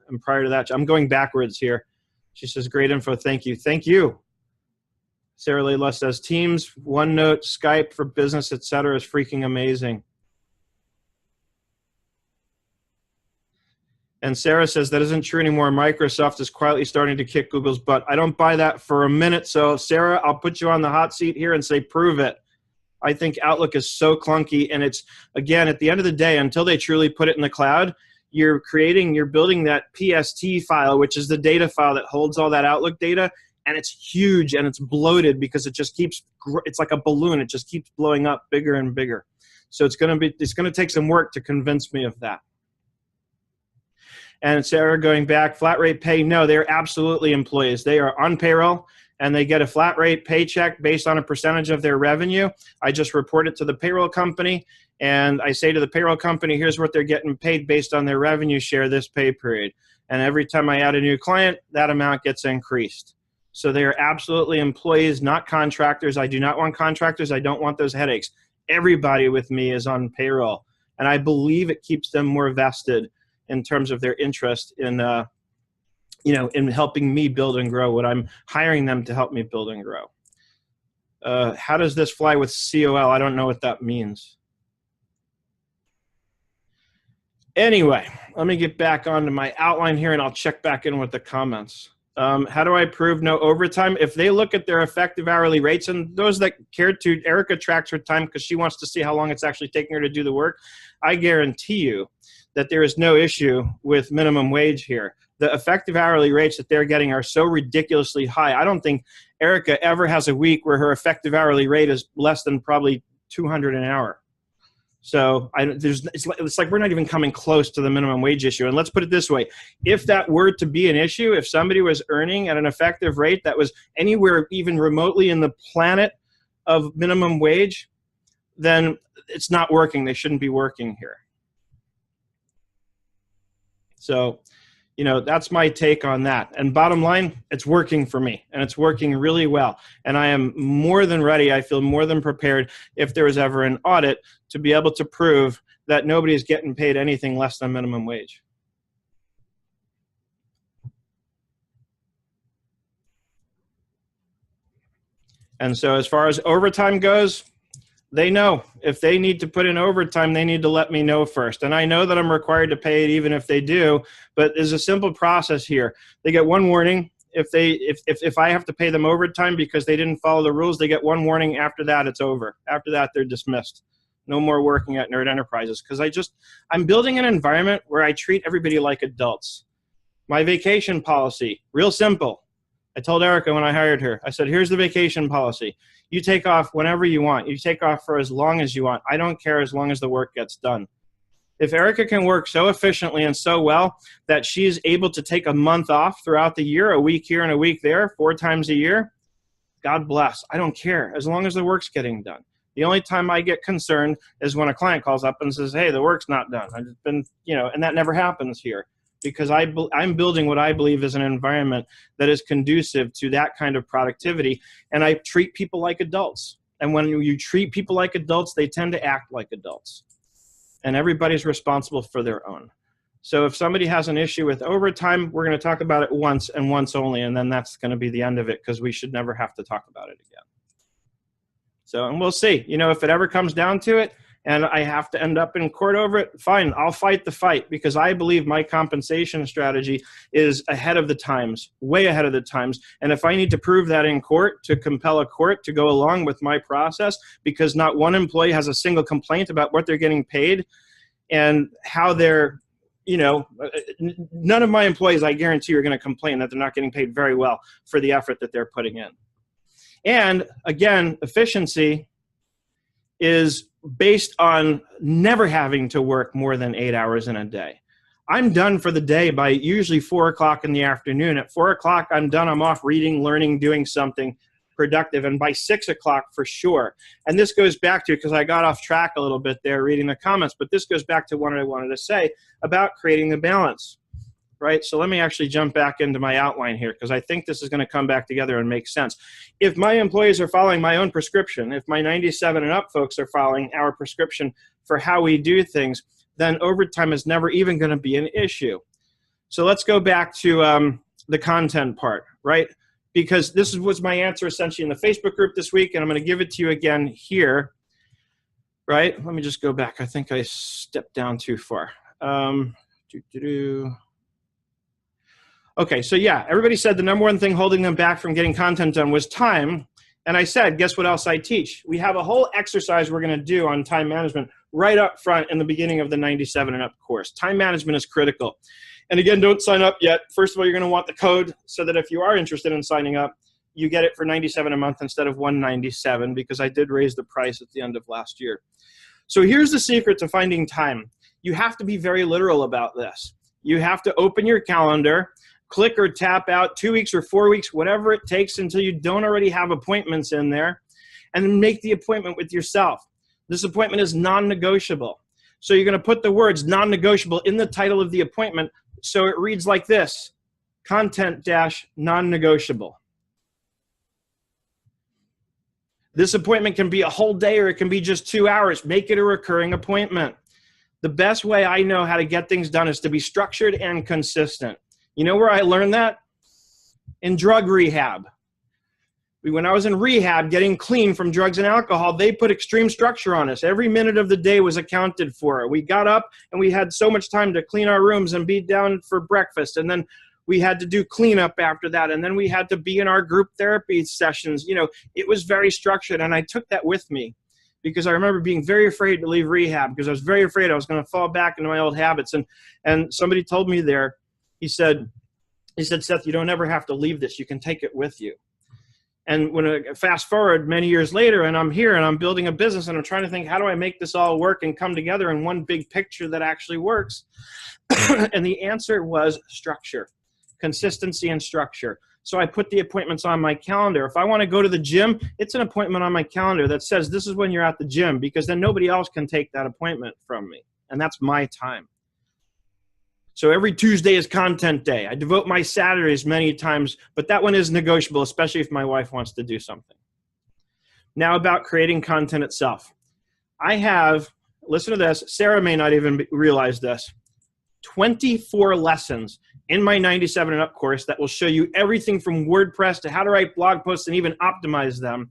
And prior to that, I'm going backwards here. She says, great info. Thank you. Thank you. Sarah Layla says, Teams, OneNote, Skype for business, etc. is freaking amazing. And Sarah says, that isn't true anymore. Microsoft is quietly starting to kick Google's butt. I don't buy that for a minute. So Sarah, I'll put you on the hot seat here and say, prove it. I think Outlook is so clunky. And it's, again, at the end of the day, until they truly put it in the cloud, you're building that PST file, which is the data file that holds all that Outlook data. And it's huge and it's bloated because it just keeps, it's like a balloon. It just keeps blowing up bigger and bigger. So it's going to take some work to convince me of that. And Sarah, going back, flat rate pay, no, they're absolutely employees. They are on payroll, and they get a flat rate paycheck based on a percentage of their revenue. I just report it to the payroll company, and I say to the payroll company, here's what they're getting paid based on their revenue share this pay period. And every time I add a new client, that amount gets increased. So they are absolutely employees, not contractors. I do not want contractors. I don't want those headaches. Everybody with me is on payroll, and I believe it keeps them more vested in terms of their interest in, in helping me build and grow what I'm hiring them to help me build and grow. How does this fly with COL? I don't know what that means. Anyway, let me get back onto my outline here, and I'll check back in with the comments. How do I prove no overtime? If they look at their effective hourly rates, and those that care to, Erica tracks her time because she wants to see how long it's actually taking her to do the work. I guarantee you that there is no issue with minimum wage here. The effective hourly rates that they're getting are so ridiculously high. I don't think Erica ever has a week where her effective hourly rate is less than probably $200 an hour. So it's like we're not even coming close to the minimum wage issue. And let's put it this way. If that were to be an issue, if somebody was earning at an effective rate that was anywhere even remotely in the planet of minimum wage, then it's not working. They shouldn't be working here. So, that's my take on that. And bottom line, it's working for me, and it's working really well. And I am more than ready. I feel more than prepared if there was ever an audit to be able to prove that nobody is getting paid anything less than minimum wage. And so as far as overtime goes, they know if they need to put in overtime, they need to let me know first. And I know that I'm required to pay it even if they do, but there's a simple process here. They get one warning. If I have to pay them overtime because they didn't follow the rules, they get one warning. After that, it's over. After that, they're dismissed. No more working at Nerd Enterprises because I'm building an environment where I treat everybody like adults. My vacation policy, real simple. I told Erica when I hired her, I said, here's the vacation policy. You take off whenever you want. You take off for as long as you want. I don't care as long as the work gets done. If Erica can work so efficiently and so well that she's able to take a month off throughout the year, a week here and a week there, 4 times a year, God bless. I don't care as long as the work's getting done. The only time I get concerned is when a client calls up and says, hey, the work's not done. I've been, and that never happens here. Because I'm building what I believe is an environment that is conducive to that kind of productivity, and I treat people like adults. And when you treat people like adults, they tend to act like adults. And everybody's responsible for their own. So if somebody has an issue with overtime, we're going to talk about it once and once only, and then that's going to be the end of it because we should never have to talk about it again. So, and we'll see. If it ever comes down to it, and I have to end up in court over it, fine, I'll fight the fight because I believe my compensation strategy is ahead of the times, way ahead of the times. And if I need to prove that in court to compel a court to go along with my process because not one employee has a single complaint about what they're getting paid and how they're, none of my employees, I guarantee, are going to complain that they're not getting paid very well for the effort that they're putting in. And again, efficiency is based on never having to work more than 8 hours in a day. I'm done for the day by usually 4 o'clock in the afternoon. At 4 o'clock, I'm done. I'm off reading, learning, doing something productive. And by 6 o'clock for sure. And this goes back to, because I got off track a little bit there reading the comments, but this goes back to what I wanted to say about creating the balance. right? So let me actually jump back into my outline here because I think this is going to come back together and make sense. If my employees are following my own prescription, if my 97 and up folks are following our prescription for how we do things, then overtime is never even going to be an issue. So let's go back to the content part, right? Because this was my answer essentially in the Facebook group this week, and I'm going to give it to you again here, right? Let me just go back. I think I stepped down too far. Okay, so yeah, everybody said the number one thing holding them back from getting content done was time. And I said, guess what else I teach? We have a whole exercise we're going to do on time management right up front in the beginning of the 97 and up course. Time management is critical. And again, don't sign up yet. First of all, you're going to want the code so that if you are interested in signing up, you get it for $97 a month instead of $197 because I did raise the price at the end of last year. So here's the secret to finding time. You have to be very literal about this. You have to open your calendar, click or tap out 2 weeks or 4 weeks, whatever it takes until you don't already have appointments in there, and then make the appointment with yourself. This appointment is non-negotiable. So you're going to put the words non-negotiable in the title of the appointment so it reads like this, content-non-negotiable. This appointment can be a whole day or it can be just 2 hours. Make it a recurring appointment. The best way I know how to get things done is to be structured and consistent. You know where I learned that? In drug rehab. When I was in rehab getting clean from drugs and alcohol, they put extreme structure on us. Every minute of the day was accounted for. We got up and we had so much time to clean our rooms and be down for breakfast. And then we had to do cleanup after that. And then we had to be in our group therapy sessions. You know, it was very structured. And I took that with me because I remember being very afraid to leave rehab because I was very afraid I was going to fall back into my old habits. And somebody told me there, he said, Seth, you don't ever have to leave this. You can take it with you. And when I fast forward many years later and I'm here and I'm building a business and I'm trying to think, how do I make this all work and come together in one big picture that actually works? And the answer was structure, consistency and structure. So I put the appointments on my calendar. If I want to go to the gym, it's an appointment on my calendar that says this is when you're at the gym because then nobody else can take that appointment from me. And that's my time. So every Tuesday is content day. I devote my Saturdays many times, but that one is negotiable, especially if my wife wants to do something. Now about creating content itself. I have, listen to this, Sarah may not even realize this, 24 lessons in my 97 and up course that will show you everything from WordPress to how to write blog posts and even optimize them,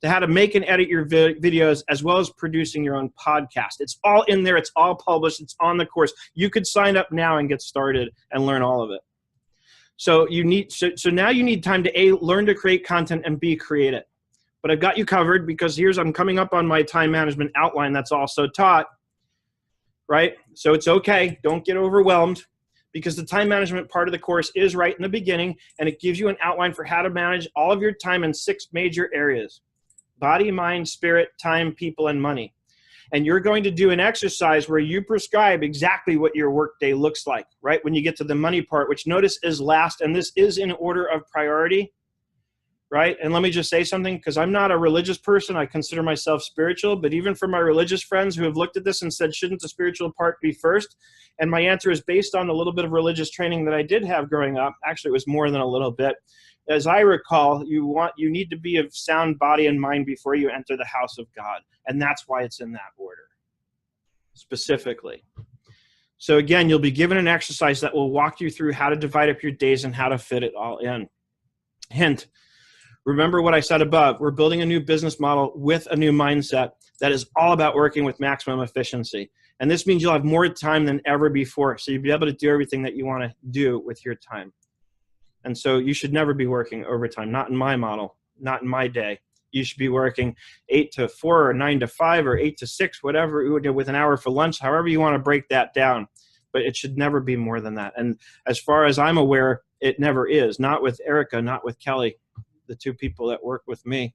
to how to make and edit your videos, as well as producing your own podcast. It's all in there. It's all published. It's on the course. You could sign up now and get started and learn all of it. So now you need time to A, learn to create content and B, create it. But I've got you covered because I'm coming up on my time management outline that's also taught, right? So it's okay. Don't get overwhelmed because the time management part of the course is right in the beginning and it gives you an outline for how to manage all of your time in 6 major areas. Body, mind, spirit, time, people, and money. And you're going to do an exercise where you prescribe exactly what your workday looks like, right? When you get to the money part, which notice is last, and this is in order of priority, right? And let me just say something, because I'm not a religious person. I consider myself spiritual, but even for my religious friends who have looked at this and said, shouldn't the spiritual part be first? And my answer is based on a little bit of religious training that I did have growing up. Actually, it was more than a little bit. As I recall, you need to be of sound body and mind before you enter the house of God. And that's why it's in that order, specifically. So again, you'll be given an exercise that will walk you through how to divide up your days and how to fit it all in. Hint, remember what I said above. We're building a new business model with a new mindset that is all about working with maximum efficiency. And this means you'll have more time than ever before. So you'll be able to do everything that you want to do with your time. And so you should never be working overtime, not in my model, not in my day. You should be working 8 to 4 or 9 to 5 or 8 to 6, whatever, with an hour for lunch, however you want to break that down. But it should never be more than that. And as far as I'm aware, it never is. Not with Erica, not with Kelly, the 2 people that work with me,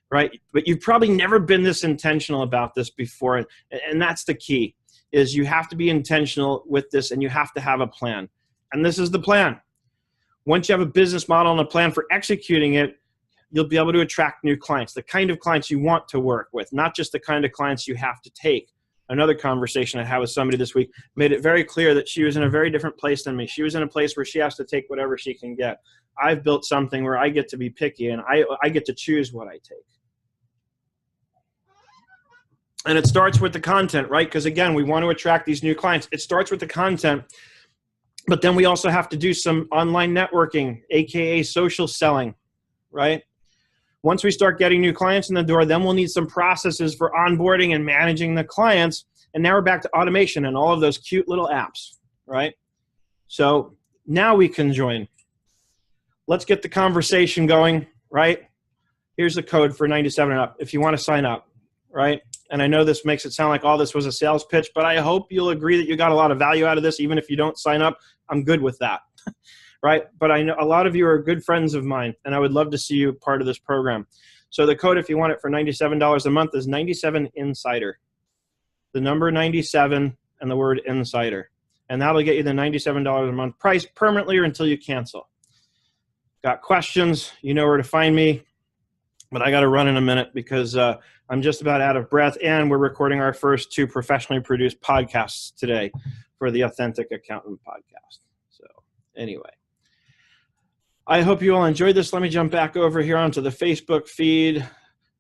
right? But you've probably never been this intentional about this before. And that's the key, is you have to be intentional with this and you have to have a plan. And this is the plan. Once you have a business model and a plan for executing it, you'll be able to attract new clients, the kind of clients you want to work with, not just the kind of clients you have to take. another conversation I had with somebody this week made it very clear that she was in a very different place than me. She was in a place where she has to take whatever she can get. I've built something where I get to be picky and I get to choose what I take. And it starts with the content, right? Because again, we want to attract these new clients. It starts with the content, but then we also have to do some online networking, AKA social selling, right? Once we start getting new clients in the door, then we'll need some processes for onboarding and managing the clients. And now we're back to automation and all of those cute little apps, right? So now we can join. Let's get the conversation going, right? Here's the code for 97 and up if you want to sign up, right? And I know this makes it sound like all this was a sales pitch, but I hope you'll agree that you got a lot of value out of this. Even if you don't sign up, I'm good with that. Right? But I know a lot of you are good friends of mine, and I would love to see you part of this program. So the code, if you want it for $97 a month, is 97 Insider. The number 97 and the word Insider. And that'll get you the $97 a month price permanently or until you cancel. Got questions? You know where to find me. But I got to run in a minute because I'm just about out of breath, and we're recording our first 2 professionally produced podcasts today for the Authentic Accountant podcast. So anyway. I hope you all enjoyed this. Let me jump back over here onto the Facebook feed.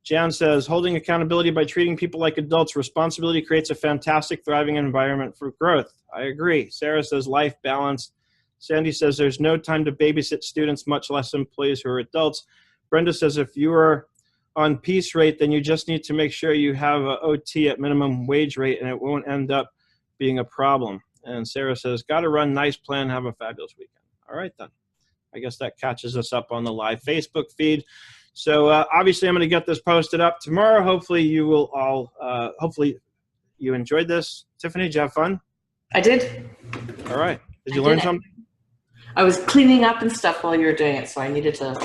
Jan says, holding accountability by treating people like adults. Responsibility creates a fantastic, thriving environment for growth. I agree. Sarah says, life balance. Sandy says, there's no time to babysit students, much less employees who are adults. Brenda says, if you are on piece rate, then you just need to make sure you have a OT at minimum wage rate, and it won't end up being a problem. And Sarah says, got to run, nice plan, have a fabulous weekend. All right, then. I guess that catches us up on the live Facebook feed. So obviously I'm going to get this posted up tomorrow. Hopefully you will all, hopefully you enjoyed this. Tiffany, did you have fun? I did. All right. Did you learn something? I was cleaning up and stuff while you were doing it, so I needed to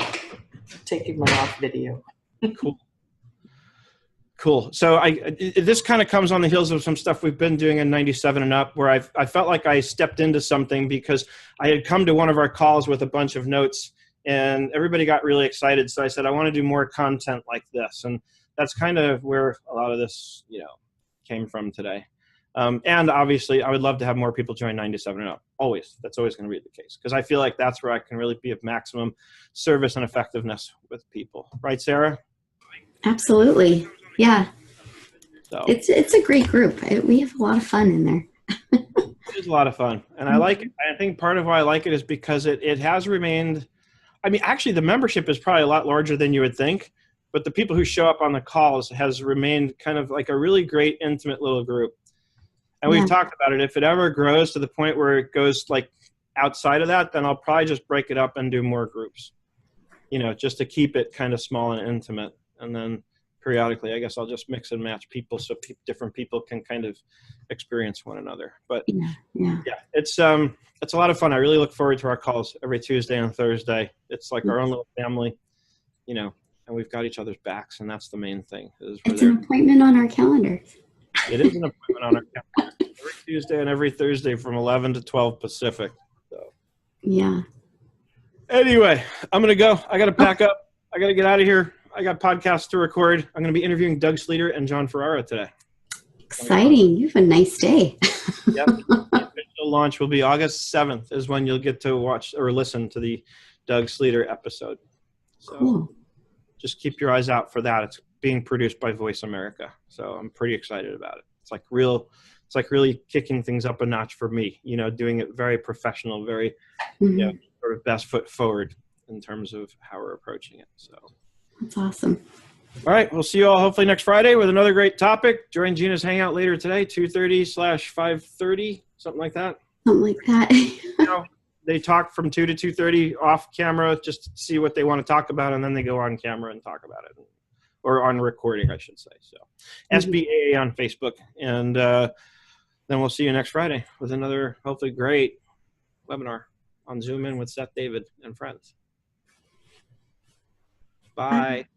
take my off video. Cool. Cool. So this kind of comes on the heels of some stuff we've been doing in 97 and up, where I felt like I stepped into something because I had come to one of our calls with a bunch of notes and everybody got really excited. So I said, I want to do more content like this. And that's kind of where a lot of this, came from today. And obviously I would love to have more people join 97 and up. Always. That's always going to be the case because I feel like that's where I can really be of maximum service and effectiveness with people. Right, Sarah? Absolutely. Yeah. So It's a great group. We have a lot of fun in there. it is a lot of fun. And I like it. I think part of why I like it is because it has remained, I mean, actually the membership is probably a lot larger than you would think, but the people who show up on the calls has remained kind of like a really great, intimate little group. And we've talked about it. If it ever grows to the point where it goes like outside of that, then I'll probably just break it up and do more groups, just to keep it kind of small and intimate. And then periodically, I guess I'll just mix and match people so different people can kind of experience one another. But yeah, it's a lot of fun. I really look forward to our calls every Tuesday and Thursday. It's like our own little family, and we've got each other's backs, and that's the main thing. It's an appointment on our calendar. It is an appointment on our calendar every Tuesday and every Thursday from 11 to 12 Pacific. So yeah. Anyway, I'm gonna go. I gotta pack up. I gotta get out of here. I got podcasts to record. I'm going to be interviewing Doug Sleater and John Ferrara today. Exciting. You have a nice day. Yep. The official launch will be August 7th is when you'll get to watch or listen to the Doug Sleater episode. So cool. Just keep your eyes out for that. It's being produced by Voice America. So I'm pretty excited about it. It's like really kicking things up a notch for me, doing it very professional, very, sort of best foot forward in terms of how we're approaching it. So. That's awesome. All right. We'll see you all hopefully next Friday with another great topic. Join Gina's Hangout later today, 2:30/5:30, something like that. Something like that. They talk from 2 to 2:30 off camera just to see what they want to talk about, and then they go on camera and talk about it. Or on recording, I should say. So SBAA on Facebook. And then we'll see you next Friday with another hopefully great webinar on Zoom In with Seth David and friends. Bye.